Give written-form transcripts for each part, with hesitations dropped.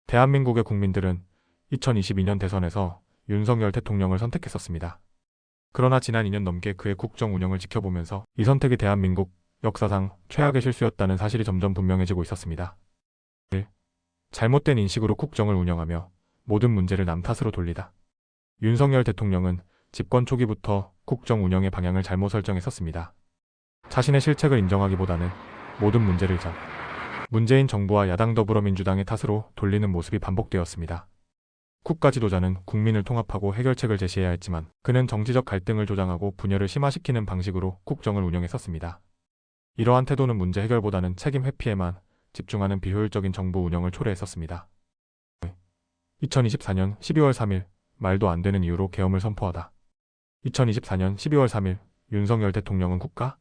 대한민국의 국민들은 2022년 대선에서 윤석열 대통령을 선택했었습니다. 그러나 지난 2년 넘게 그의 국정 운영을 지켜보면서 이 선택이 대한민국 역사상 최악의 실수였다는 사실이 점점 분명해지고 있었습니다. 1. 잘못된 인식으로 국정을 운영하며 모든 문제를 남 탓으로 돌리다. 윤석열 대통령은 집권 초기부터 국정 운영의 방향을 잘못 설정했었습니다. 자신의 실책을 인정하기보다는 모든 문제를 문재인 정부와 야당 더불어민주당의 탓으로 돌리는 모습이 반복되었습니다. 국가 지도자는 국민을 통합하고 해결책을 제시해야 했지만 그는 정치적 갈등을 조장하고 분열을 심화시키는 방식으로 국정을 운영했었습니다. 이러한 태도는 문제 해결보다는 책임 회피에만 집중하는 비효율적인 정부 운영을 초래했었습니다. 2024년 12월 3일 말도 안 되는 이유로 계엄을 선포하다. 2024년 12월 3일 윤석열 대통령은 국가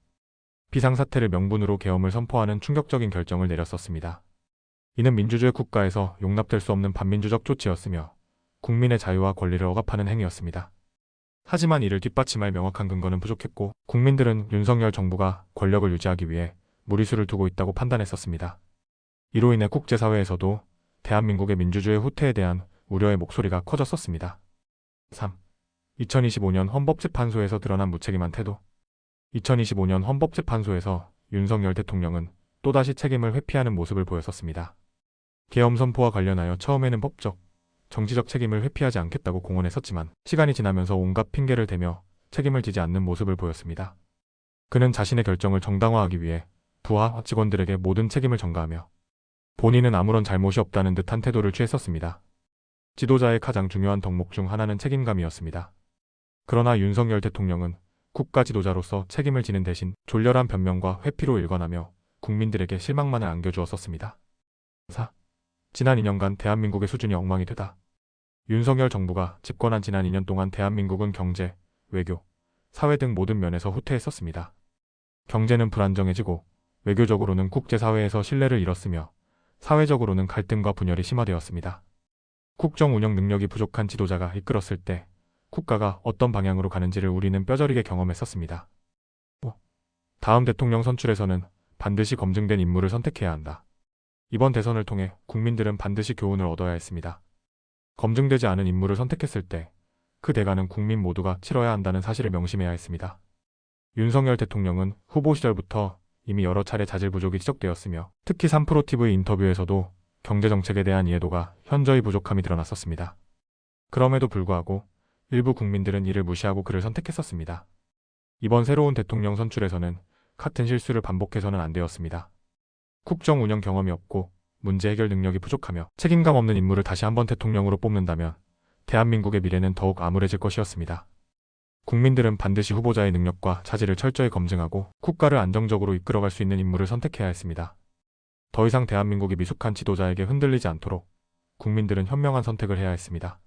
비상사태를 명분으로 계엄을 선포하는 충격적인 결정을 내렸었습니다. 이는 민주주의 국가에서 용납될 수 없는 반민주적 조치였으며 국민의 자유와 권리를 억압하는 행위였습니다. 하지만 이를 뒷받침할 명확한 근거는 부족했고 국민들은 윤석열 정부가 권력을 유지하기 위해 무리수를 두고 있다고 판단했었습니다. 이로 인해 국제사회에서도 대한민국의 민주주의 후퇴에 대한 우려의 목소리가 커졌었습니다. 3. 2025년 헌법재판소에서 드러난 무책임한 태도. 2025년 헌법재판소에서 윤석열 대통령은 또다시 책임을 회피하는 모습을 보였었습니다. 계엄 선포와 관련하여 처음에는 법적, 정치적 책임을 회피하지 않겠다고 공언했었지만 시간이 지나면서 온갖 핑계를 대며 책임을 지지 않는 모습을 보였습니다. 그는 자신의 결정을 정당화하기 위해 부하 직원들에게 모든 책임을 전가하며 본인은 아무런 잘못이 없다는 듯한 태도를 취했었습니다. 지도자의 가장 중요한 덕목 중 하나는 책임감이었습니다. 그러나 윤석열 대통령은 국가 지도자로서 책임을 지는 대신 졸렬한 변명과 회피로 일관하며 국민들에게 실망만을 안겨주었었습니다. 4. 지난 2년간 대한민국의 수준이 엉망이 되다. 윤석열 정부가 집권한 지난 2년 동안 대한민국은 경제, 외교, 사회 등 모든 면에서 후퇴했었습니다. 경제는 불안정해지고 외교적으로는 국제사회에서 신뢰를 잃었으며 사회적으로는 갈등과 분열이 심화되었습니다. 국정 운영 능력이 부족한 지도자가 이끌었을 때 국가가 어떤 방향으로 가는지를 우리는 뼈저리게 경험했었습니다. 5. 다음 대통령 선출에서는 반드시 검증된 인물을 선택해야 한다. 이번 대선을 통해 국민들은 반드시 교훈을 얻어야 했습니다. 검증되지 않은 인물을 선택했을 때 그 대가는 국민 모두가 치러야 한다는 사실을 명심해야 했습니다. 윤석열 대통령은 후보 시절부터 이미 여러 차례 자질 부족이 지적되었으며 특히 3프로TV 인터뷰에서도 경제정책에 대한 이해도가 현저히 부족함이 드러났었습니다. 그럼에도 불구하고 일부 국민들은 이를 무시하고 그를 선택했었습니다. 이번 새로운 대통령 선출에서는 같은 실수를 반복해서는 안 되었습니다. 국정 운영 경험이 없고 문제 해결 능력이 부족하며 책임감 없는 인물을 다시 한번 대통령으로 뽑는다면 대한민국의 미래는 더욱 암울해질 것이었습니다. 국민들은 반드시 후보자의 능력과 자질을 철저히 검증하고 국가를 안정적으로 이끌어갈 수 있는 인물을 선택해야 했습니다. 더 이상 대한민국이 미숙한 지도자에게 흔들리지 않도록 국민들은 현명한 선택을 해야 했습니다.